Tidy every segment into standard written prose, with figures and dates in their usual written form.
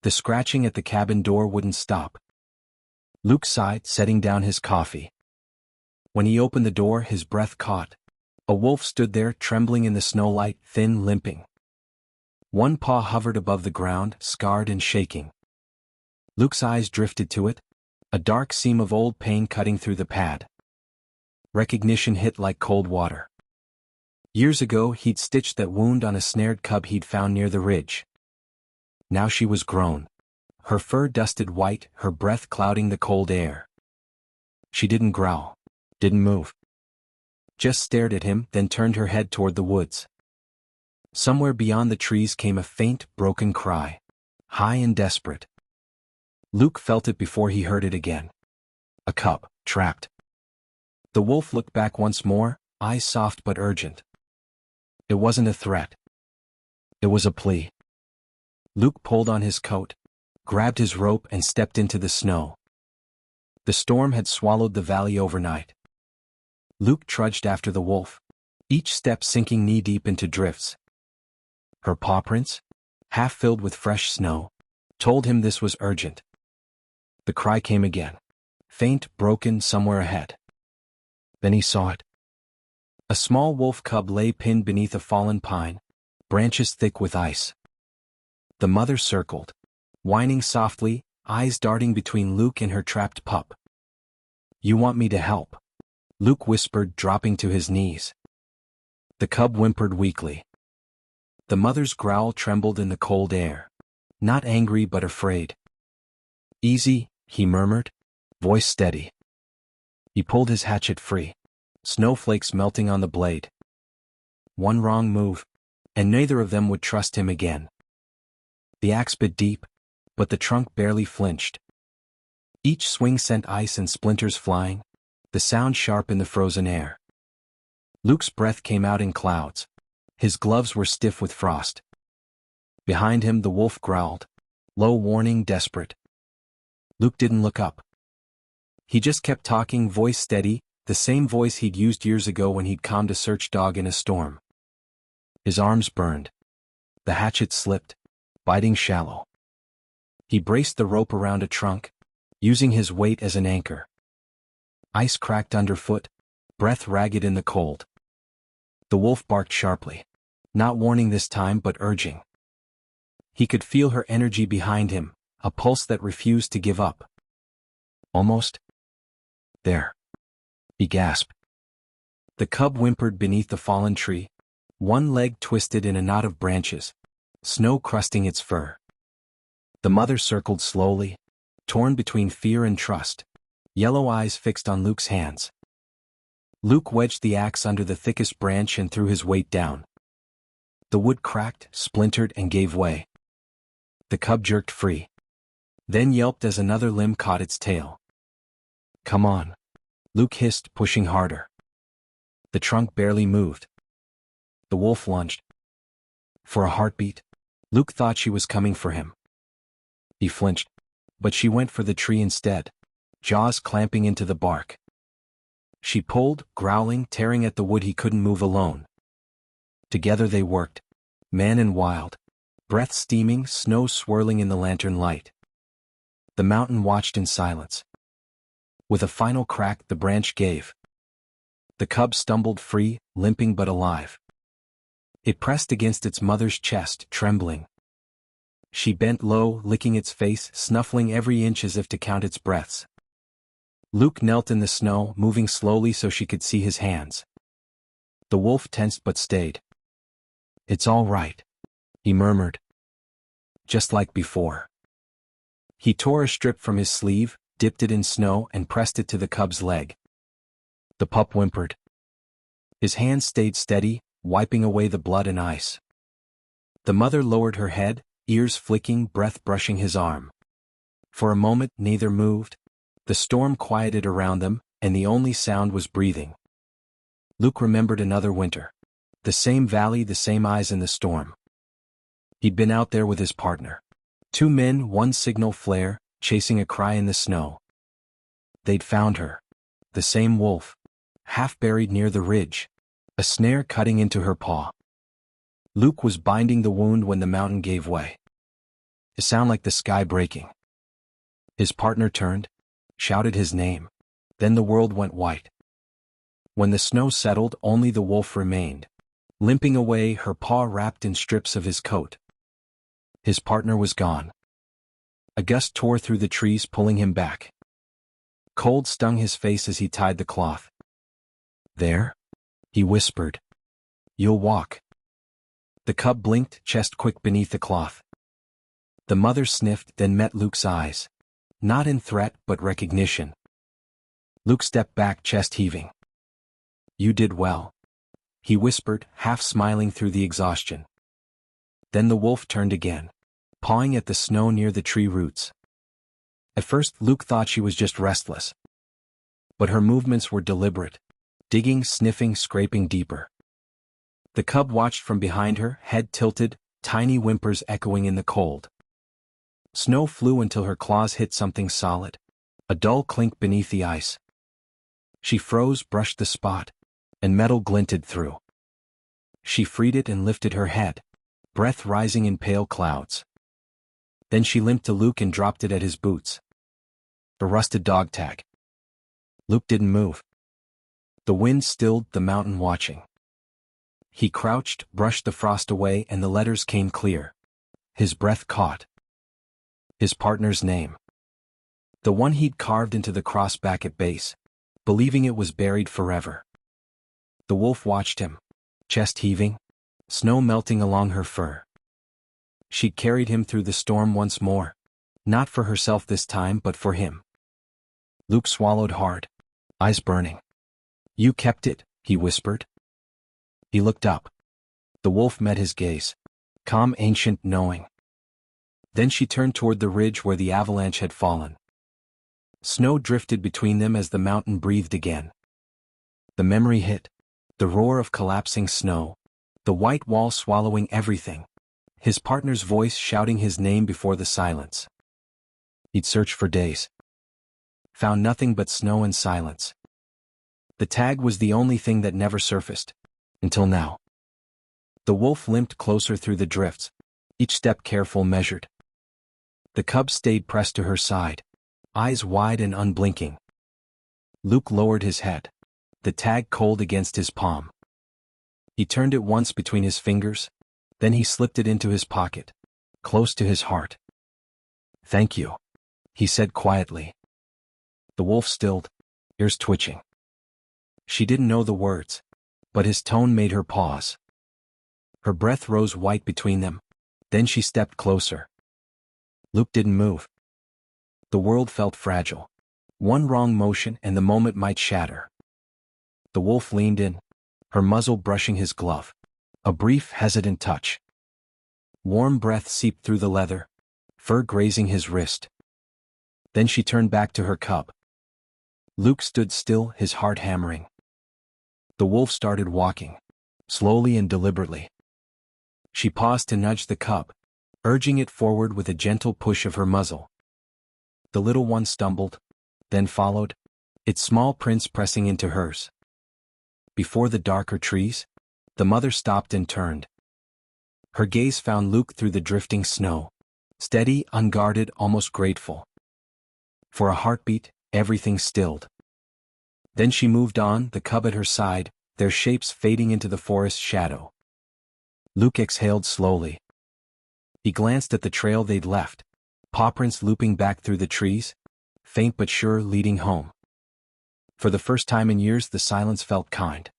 The scratching at the cabin door wouldn't stop. Luke sighed, setting down his coffee. When he opened the door, his breath caught. A wolf stood there, trembling in the snowlight, thin, limping. One paw hovered above the ground, scarred and shaking. Luke's eyes drifted to it, a dark seam of old pain cutting through the pad. Recognition hit like cold water. Years ago, he'd stitched that wound on a snared cub he'd found near the ridge. Now she was grown. Her fur dusted white, her breath clouding the cold air. She didn't growl, didn't move. Just stared at him, then turned her head toward the woods. Somewhere beyond the trees came a faint, broken cry, high and desperate. Luke felt it before he heard it again. A cub, trapped. The wolf looked back once more, eyes soft but urgent. It wasn't a threat. It was a plea. Luke pulled on his coat, grabbed his rope and stepped into the snow. The storm had swallowed the valley overnight. Luke trudged after the wolf, each step sinking knee-deep into drifts. Her paw prints, half filled with fresh snow, told him this was urgent. The cry came again, faint, broken, somewhere ahead. Then he saw it. A small wolf cub lay pinned beneath a fallen pine, branches thick with ice. The mother circled, whining softly, eyes darting between Luke and her trapped pup. "You want me to help?" Luke whispered, dropping to his knees. The cub whimpered weakly. The mother's growl trembled in the cold air, not angry but afraid. "Easy," he murmured, voice steady. He pulled his hatchet free, snowflakes melting on the blade. One wrong move, and neither of them would trust him again. The axe bit deep, but the trunk barely flinched. Each swing sent ice and splinters flying, the sound sharp in the frozen air. Luke's breath came out in clouds. His gloves were stiff with frost. Behind him the wolf growled, low warning, desperate. Luke didn't look up. He just kept talking, voice steady, the same voice he'd used years ago when he'd calmed a search dog in a storm. His arms burned. The hatchet slipped, biting shallow. He braced the rope around a trunk, using his weight as an anchor. Ice cracked underfoot, breath ragged in the cold. The wolf barked sharply, not warning this time but urging. He could feel her energy behind him, a pulse that refused to give up. Almost. There. He gasped. The cub whimpered beneath the fallen tree, one leg twisted in a knot of branches, snow crusting its fur. The mother circled slowly, torn between fear and trust, yellow eyes fixed on Luke's hands. Luke wedged the axe under the thickest branch and threw his weight down. The wood cracked, splintered, and gave way. The cub jerked free, then yelped as another limb caught its tail. "Come on," Luke hissed, pushing harder. The trunk barely moved. The wolf lunged. For a heartbeat, Luke thought she was coming for him. He flinched, but she went for the tree instead, jaws clamping into the bark. She pulled, growling, tearing at the wood he couldn't move alone. Together they worked, man and wild, breath steaming, snow swirling in the lantern light. The mountain watched in silence. With a final crack, the branch gave. The cub stumbled free, limping but alive. It pressed against its mother's chest, trembling. She bent low, licking its face, snuffling every inch as if to count its breaths. Luke knelt in the snow, moving slowly so she could see his hands. The wolf tensed but stayed. "It's all right," he murmured. Just like before. He tore a strip from his sleeve, dipped it in snow, and pressed it to the cub's leg. The pup whimpered. His hands stayed steady, wiping away the blood and ice. The mother lowered her head, ears flicking, breath brushing his arm. For a moment neither moved. The storm quieted around them, and the only sound was breathing. Luke remembered another winter. The same valley, the same eyes in the storm. He'd been out there with his partner. 2 men, 1 signal flare, chasing a cry in the snow. They'd found her. The same wolf, half buried near the ridge, a snare cutting into her paw. Luke was binding the wound when the mountain gave way. It sounded like the sky breaking. His partner turned, shouted his name. Then the world went white. When the snow settled, only the wolf remained, limping away, her paw wrapped in strips of his coat. His partner was gone. A gust tore through the trees, pulling him back. Cold stung his face as he tied the cloth. "There?" he whispered. "You'll walk." The cub blinked, chest quick beneath the cloth. The mother sniffed, then met Luke's eyes. Not in threat, but recognition. Luke stepped back, chest heaving. "You did well," he whispered, half smiling through the exhaustion. Then the wolf turned again, pawing at the snow near the tree roots. At first Luke thought she was just restless. But her movements were deliberate, digging, sniffing, scraping deeper. The cub watched from behind her, head tilted, tiny whimpers echoing in the cold. Snow flew until her claws hit something solid, a dull clink beneath the ice. She froze, brushed the spot, and metal glinted through. She freed it and lifted her head, breath rising in pale clouds. Then she limped to Luke and dropped it at his boots. A rusted dog tag. Luke didn't move. The wind stilled, the mountain watching. He crouched, brushed the frost away, and the letters came clear. His breath caught. His partner's name. The one he'd carved into the cross back at base, believing it was buried forever. The wolf watched him, chest heaving, snow melting along her fur. She carried him through the storm once more, not for herself this time but for him. Luke swallowed hard, eyes burning. "You kept it," he whispered. He looked up. The wolf met his gaze, calm, ancient, knowing. Then she turned toward the ridge where the avalanche had fallen. Snow drifted between them as the mountain breathed again. The memory hit, the roar of collapsing snow, the white wall swallowing everything, his partner's voice shouting his name before the silence. He'd searched for days. Found nothing but snow and silence. The tag was the only thing that never surfaced, until now. The wolf limped closer through the drifts, each step careful, measured. The cub stayed pressed to her side, eyes wide and unblinking. Luke lowered his head, the tag cold against his palm. He turned it once between his fingers, then he slipped it into his pocket, close to his heart. "Thank you," he said quietly. The wolf stilled, ears twitching. She didn't know the words, but his tone made her pause. Her breath rose white between them, then she stepped closer. Luke didn't move. The world felt fragile. One wrong motion and the moment might shatter. The wolf leaned in, her muzzle brushing his glove. A brief, hesitant touch. Warm breath seeped through the leather, fur grazing his wrist. Then she turned back to her cub. Luke stood still, his heart hammering. The wolf started walking, slowly and deliberately. She paused to nudge the cub, urging it forward with a gentle push of her muzzle. The little one stumbled, then followed, its small prints pressing into hers. Before the darker trees, the mother stopped and turned. Her gaze found Luke through the drifting snow, steady, unguarded, almost grateful. For a heartbeat, everything stilled. Then she moved on, the cub at her side, their shapes fading into the forest shadow. Luke exhaled slowly. He glanced at the trail they'd left, paw prints looping back through the trees, faint but sure, leading home. For the first time in years, the silence felt kind.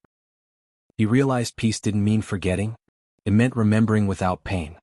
He realized peace didn't mean forgetting, it meant remembering without pain.